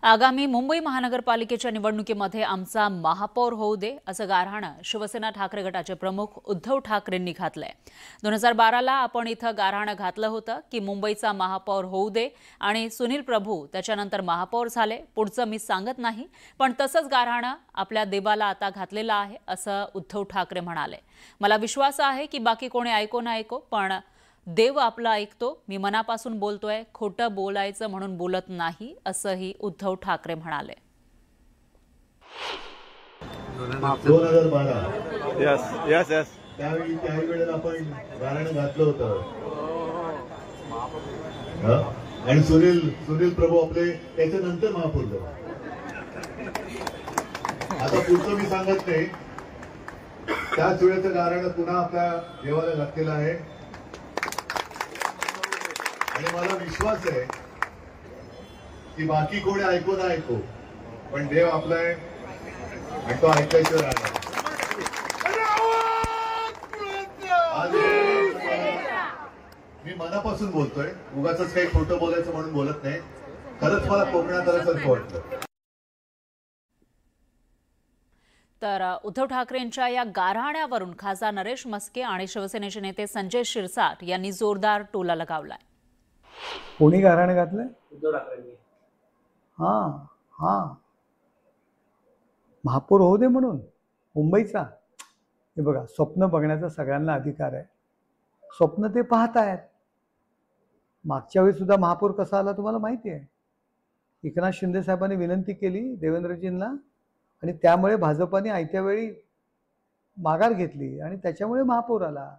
आगामी मुंबई महानगरपालिकेच्या निवडणुकीमध्ये आमचा महापौर होऊ दे असं गाऱ्हाणं शिवसेना ठाकरे गटाचे प्रमुख उद्धव ठाकरेंनी घातलंय। 2012ला आपण इथं गाऱ्हाणं घातलं होतं की मुंबईचा महापौर होऊ दे आणि सुनील प्रभू त्याच्यानंतर महापौर झाले। पुढचं मी सांगत नाही, पण तसंच गाऱ्हाणं आपल्या देवाला आता घातलेलं आहे असं उद्धव ठाकरे म्हणाले। मला विश्वास आहे की बाकी कोणी ऐको ना ऐको, पण देव आपला ऐकतो। मी मनापासून बोलतोय, खोटं बोलायचं म्हणून बोलत नाही असंही उद्धव ठाकरे म्हणाले। 2012 यस त्याही वेळेला आपण गाणं घातलं होतं आणि सुनील प्रभू आपले त्याच्यानंतर महापौर झाले। आता पुढचं मी सांगत नाही, त्याच वेळेचं गाणं पुन्हा आपल्या देवाला घातलेलं आहे आणि मला विश्वास आहे की बाकी कोणी ऐकू ना ऐकू, पण देव आपला आहे आणि तो ऐकायचं राहणार। मी मनापासून बोलतोय, उगाच काही खोटं बोलायचं म्हणून बोलत नाही। खरंच मला कोकणात आल्यासारखं वाटलं। तर उद्धव ठाकरेंच्या या गाऱ्हाण्यावरून खासदार नरेश म्हस्के आणि शिवसेनेचे नेते संजय शिरसाट यांनी जोरदार टोला लगावलाय। कोणी गाऱ्हाणे घातलंय? उद्धव ठाकरेंनी। हां महापौर होऊ दे म्हणून मुंबईचा। हे बघा, स्वप्न बघण्याचा सगळ्यांना अधिकार आहे, स्वप्न ते पाहतायत। मागच्या वेळी सुद्धा महापौर कसा आला तुम्हाला माहिती आहे। एकनाथ शिंदे साहेबांनी विनंती केली देवेंद्रजींना आणि त्यामुळे भाजपाने आयत्या वेळी माघार घेतली आणि त्याच्यामुळे महापौर आला।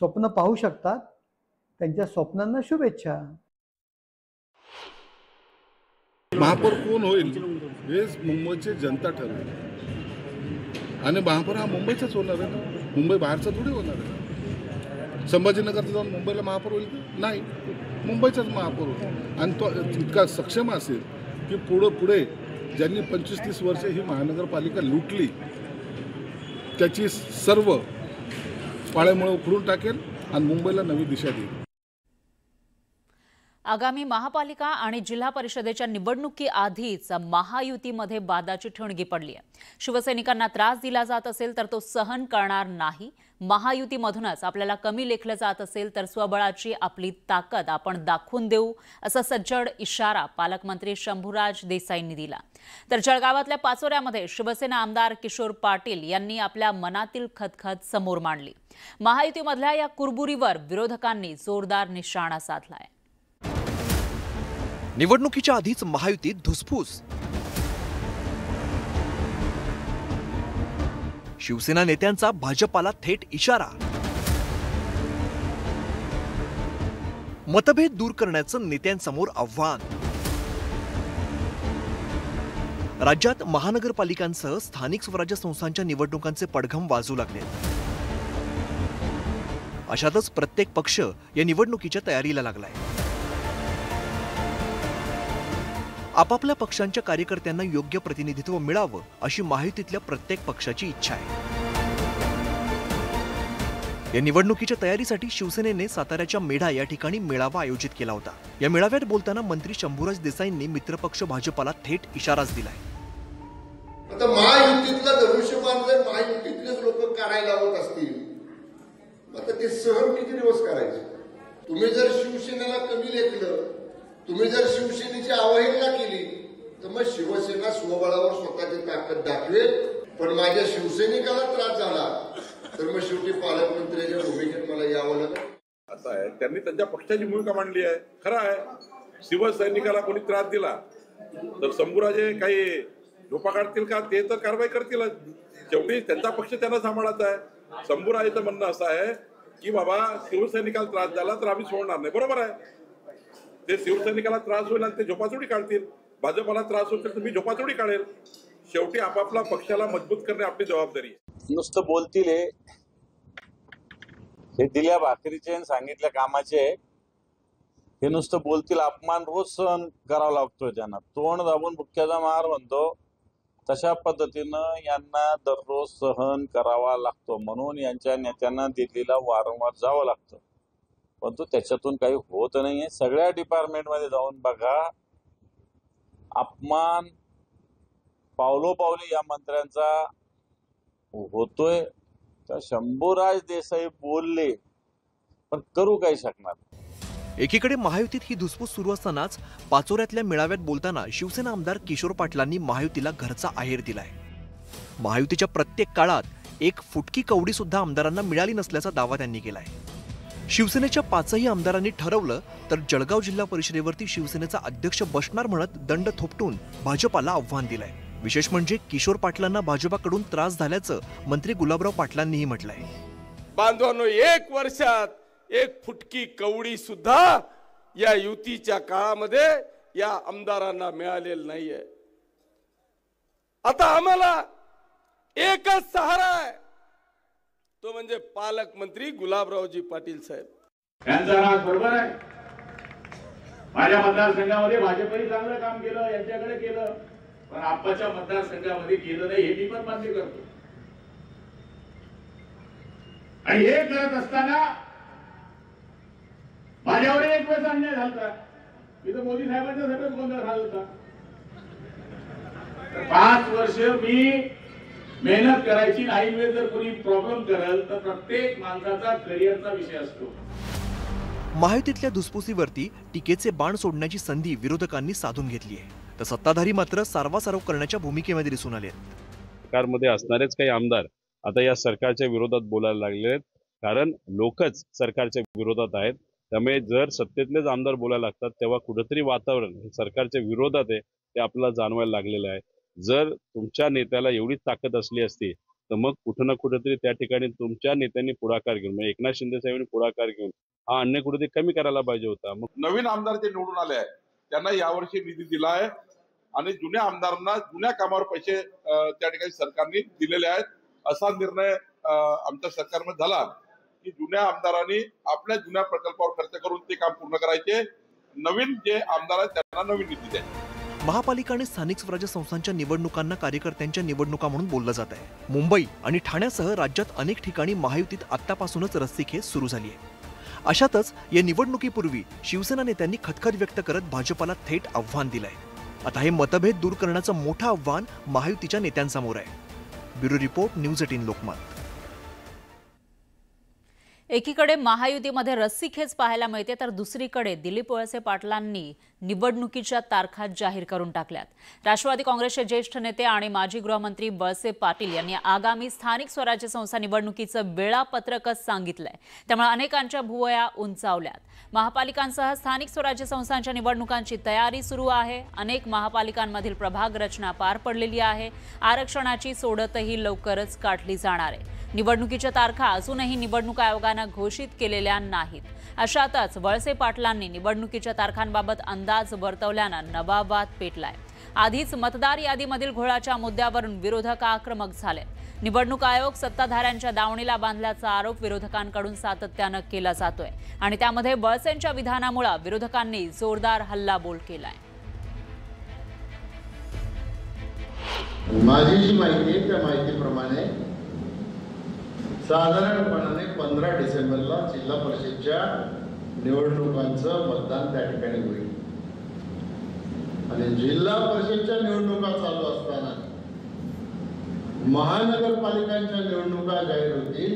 स्वप्न पाहू शकतात, त्यांच्या स्वप्नांना शुभेच्छा। महापौर कोण होईल हे मुंबईची जनता ठरवेल आणि महापौर हा मुंबईचाच होणार आहे ना, मुंबई बाहेरचा थोडी होणार आहे। संभाजीनगरला जाऊन मुंबईला महापौर होईल नाही, मुंबईचाच महापौर होईल आणि तो इतका सक्षम असेल की पुढे ज्यांनी 25-30 वर्ष ही महानगरपालिका लुटली त्याची सर्व पाळेमुळे उखडून टाकेल आणि मुंबईला नवी दिशा देईल। आगामी महापालिका आणि जिल्हा परिषदेच्या निवडणुकीआधीच महायुतीमध्ये वादाची ठिणगी पडली आहे। शिवसैनिकांना त्रास दिला जात असेल तर तो सहन करणार नाही। महायुतीमधूनच आपल्याला कमी लेखलं जात असेल तर स्वबळाची आपली ताकद आपण दाखवून देऊ असा सज्जड इशारा पालकमंत्री शंभूराज देसाईंनी दिला। तर जळगावातल्या पाचोऱ्यामध्ये शिवसेना आमदार किशोर पाटील यांनी आपल्या मनातील खदखद समोर मांडली। महायुतीमधल्या या कुरबुरीवर विरोधकांनी जोरदार निशाणा साधलाय। निवडणुकीच्या आधीच महायुतीत धुसफूस, शिवसेना नेत्यांचा भाजपाला थेट इशारा, मतभेद दूर करण्याचं नेत्यांसमोर आव्हान। राज्यात महानगरपालिकांसह स्थानिक स्वराज्य संस्थांच्या निवडणुकांचे पडघम वाजू लागले। अशातच प्रत्येक पक्ष या निवडणुकीच्या तयारीला लागलाय। आपापल्या पक्षांच्या कार्यकर्त्यांना योग्य प्रतिनिधित्व मिळावं अशी महायुतीतल्या प्रत्येक पक्षाची इच्छा आहे। या निवडणुकीच्या तयारीसाठी शिवसेनेने साताऱ्याच्या मेढा या ठिकाणी मेळावा आयोजित केला होता। या मेळाव्यात बोलताना मंत्री शंभूराज देसाईंनी मित्रपक्ष भाजपाला थेट इशाराच दिलाय। आता महायुतीतला धनुष्यबाण जर महायुतीतलेच लोक काढायला लावत असतील आता ते सहन किती दिवस करायचे? तुम्ही जर शिवसेनेला कमी लेखलं, तुम्ही जर शिवसेनेची अवहेलना केली तर मग शिवसेना स्वबळावर स्वतःची ताकद दाखवेल, पण माझ्या शिवसैनिकाला त्रास झाला तर मग शेवटी पालकमंत्र्याच्या भूमिकेत मला यावं लागेल। असं आहे, त्यांनी त्यांच्या पक्षाची भूमिका मांडली आहे। खरं आहे, शिवसैनिकाला कोणी त्रास दिला तर शंभूराजे काही झोपा काढतील का? ते तर कारवाई करतीलच। शेवटी त्यांचा पक्ष त्यांना सांभाळायचा आहे। शंभूराजेचं म्हणणं असं आहे की बाबा शिवसैनिकाला त्रास झाला तर आम्ही सोडणार नाही। बरोबर आहे, ते शिवसैनिकाला त्रास होईल आणि ते झोपाचोडी काढतील, भाजपाला त्रास होईल तर मी झोपाचोडी काढेल। शेवटी आपापल्या पक्षाला मजबूत करणे आपली जबाबदारी आहे। नुसतं बोलतील हे दिल्या भाकरीचे सांगितल्या कामाचे, हे नुसतं बोलतील। अपमान रोज सहन करावा लागतोय त्यांना, तोंड दाबून बुक्क्याचा मार म्हणतो तशा पद्धतीनं यांना दररोज सहन करावा लागतो। म्हणून यांच्या नेत्यांना दिल्लीला वारंवार जावं लागतं, परंतु त्याच्यातून काही होत नाहीये। सगळ्या डिपार्टमेंटमध्ये जाऊन बघा, अपमान पावलोपावली या मंत्र्यांचा होतोय, तर शंभूराज देसाई बोलले पण करू काही शकणार. एकीकडे महायुतीत ही धुसफूस सुरू असतानाच पाचोऱ्यातल्या मेळाव्यात बोलताना शिवसेना आमदार किशोर पाटलांनी महायुतीला घरचा आहेर दिलाय. महायुतीच्या प्रत्येक काळात एक फुटकी कवडी सुद्धा आमदारांना मिळाली नसल्याचा दावा त्यांनी केलाय. शिवसेनेच्या 5ही आमदारांनी ठरवलं तर जळगाव जिल्हा परिषदेवरती शिवसेनेचा अध्यक्ष बसणार म्हणत दंड थोपटून भाजपाला आव्हान दिलंय. विशेष म्हणजे किशोर पाटलांना भाजपाकडून त्रास झाल्याचं मंत्री गुलाबराव पाटलांनीही म्हटलंय. बांधवांनो, 1 वर्षात एक फुटकी कवडी सुद्धा या युतीच्या काळामध्ये या आमदारांना मिळालेलं नाहीये. आता आम्हाला एकच सहारा आहे, तो म्हणजे पालकमंत्री गुलाबरावजी पाटील साहेब. यांचा राग बरोबर आहे. माझ्या मतदारसंघामध्ये भाजपही चांगलं काम केलं, यांच्याकडे केलं, पण आप्पाच्या मतदारसंघामध्ये केलं नाही हे मी पण मान्य करतो. आणि हे करत असताना माझ्यावर एक वेळेस अन्याय झाला. मी तर मोदी साहेबांच्या सभेत गोंधळ झाला होता. 5 वर्ष मी मेहनत करायची, नाही वेळ जर कोणी प्रॉब्लेम करेल तर प्रत्येक माणसाचा करिअरचा विषय असतो. महायुतीतल्या धुसफुसीवरती टीकेचे बाण सोडण्याची संधी विरोधकांनी साधून घेतली आहे, तर सत्ताधारी मात्र सारवासारव करण्याच्या भूमिकेमध्ये दिसून आले आहेत. सरकारमध्ये असणारेच काही आमदार आता या सरकारच्या विरोधात बोलायला लागले आहेत, कारण लोकच सरकारच्या विरोधात आहेत. त्यामुळे जर सत्तेतलेच आमदार बोलायला लागतात तेव्हा कुठेतरी वातावरण हे सरकारच्या विरोधात आहे ते आपल्याला जाणवायला लागलेलं आहे. जर तुमच्या नेत्याला एवढीच ताकद असली असती तर मग कुठं ना कुठेतरी त्या ठिकाणी तुमच्या नेत्यांनी पुढाकार घेऊन, म्हणजे एकनाथ शिंदे साहेबांनी पुढाकार घेऊन हा अन्याय कुठेतरी कमी करायला पाहिजे होता. मग नवीन आमदार जे निवडून आले आहेत त्यांना यावर्षी निधी दिला आहे आणि जुन्या आमदारांना जुन्या कामावर पैसे त्या ठिकाणी सरकारने दिलेले आहेत. असा निर्णय आमच्या सरकारमध्ये झाला की जुन्या आमदारांनी आपल्या जुन्या प्रकल्पावर खर्च करून ते काम पूर्ण करायचे. नवीन जे आमदार आहेत त्यांना नवीन निधी द्यायची. महापालिका आणि स्थानिक स्वराज्य संस्थांच्या निवडणुकांना कार्यकर्त्यांच्या निवडणुका म्हणून बोललं जात आहे. मुंबई आणि ठाण्यासह राज्यात अनेक ठिकाणी महायुतीत आत्तापासूनच रस्सीखेच सुरू झाली आहे. अशातच या निवडणुकीपूर्वी शिवसेना नेत्यांनी खदखद व्यक्त करत भाजपाला थेट आव्हान दिलंय. आता हे मतभेद दूर करण्याचं मोठं आव्हान महायुतीच्या नेत्यांसमोर आहे. Bureau report, news 18 Lokmat. एकीकडे महायुतीमध्ये रस्सीखेच पाहायला मिळते, तर दुसरीकडे दिलीप वळसे पाटलांनी निवडणुकीच्या तारखा जाहीर करून टाकल्यात. राष्ट्रवादी काँग्रेसचे ज्येष्ठ नेते आणि माजी गृहमंत्री वळसे पाटील यांनी आगामी स्थानिक स्वराज्य संस्था निवडणुकीचं वेळापत्रकच सांगितलंय. त्यामुळे अनेकांच्या भुवया उंचावल्यात. महापालिकांसह स्थानिक स्वराज्य संस्थांच्या निवडणुकांची तयारी सुरू आहे. अनेक महापालिकांमधील प्रभाग रचना पार पडलेली आहे. आरक्षणाची सोडतही लवकरच काढली जाणार आहे. निवडणुकीच्या तारखा अजूनही निवडणूक आयोगानं घोषित केलेल्या नाहीत. अशातच वळसे पाटलांनी निवडणुकीच्या तारखांबाबत अंदाज वर्तवल्यानं नवा वाद पेटलाय. आधीच मतदार यादीमधील घोळाच्या मुद्द्यावरून विरोधक आक्रमक झाले. निवडणूक आयोग सत्ताधाऱ्यांच्या दावणीला बांधल्याचा आरोप विरोधकांकडून सातत्यानं केला जातोय आणि त्यामध्ये वळसेंच्या विधानामुळे विरोधकांनी जोरदार हल्लाबोल केलाय. माझी जी माहिती आहे त्या माहितीप्रमाणे साधारणपणाने 15 डिसेंबरला जिल्हा परिषदच्या निवडणुकांचं मतदान त्या ठिकाणी होईल आणि जिल्हा परिषदच्या निवडणुका चालू असताना महानगरपालिकांच्या निवडणुका जाहीर होतील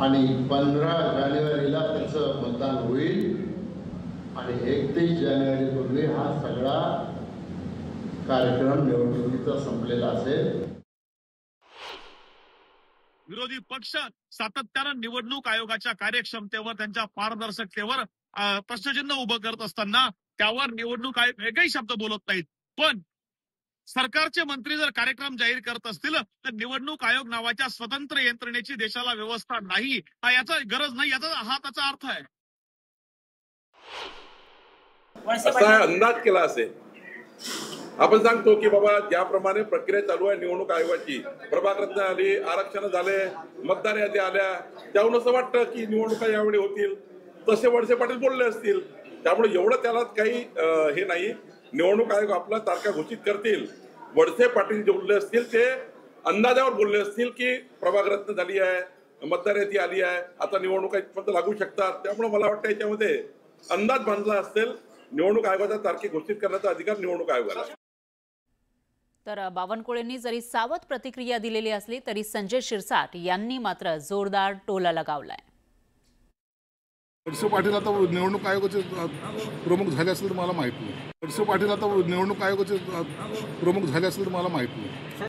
आणि 15 जानेवारीला त्याचं मतदान होईल आणि 31 जानेवारीपूर्वी हा सगळा कार्यक्रम निवडणुकीचा संपलेला असेल. विरोधी पक्ष सातत्यानं निवडणूक आयोगाच्या कार्यक्षमतेवर, त्यांच्या पारदर्शकतेवर प्रश्नचिन्ह उभं करत असताना त्यावर निवडणूक आयोग एकही शब्द बोलत नाहीत. पण सरकारचे मंत्री जर कार्यक्रम जाहीर करत असतील तर निवडणूक आयोग नावाच्या स्वतंत्र यंत्रणेची देशाला व्यवस्था नाही, याचा गरज नाही, हा त्याचा अर्थ आहे. असा अंदाज केला असेल. आपण सांगतो की बाबा ज्याप्रमाणे प्रक्रिया चालू आहे निवडणूक आयोगाची, प्रभाग रचना आली, आरक्षण झाले, मतदार यादी आल्या, त्याहून असं वाटतं की निवडणुका यावेळी होतील. तसे वळसे पाटील बोलले असतील. त्यामुळे एवढं त्याला काही हे नाही. निवडणूक आयोग आपला तारखा घोषित करतील. वळसे पाटील जे बोलले असतील ते अंदाजावर बोलले असतील की प्रभाग रचना झाली आहे, मतदार यादी आली आहे, आता निवडणुका इथपर्यंत लागू शकतात. त्यामुळे मला वाटतं याच्यामध्ये अंदाज बांधला असेल. निवडणूक आयोगाचा तारखे घोषित करण्याचा अधिकार निवडणूक आयोगाला आहे. तर बावनकुळेंनी जरी सावध प्रतिक्रिया दिलेली असली तरी संजय शिरसाट यांनी मात्र जोरदार टोला लगावलाय. खडसे पाटील आता निवडणूक आयोगाचे प्रमुख झाले असेल तर मला माहित नाही. खडसे पाटील आता निवडणूक आयोगाचे प्रमुख झाले असेल तर मला माहित नाही.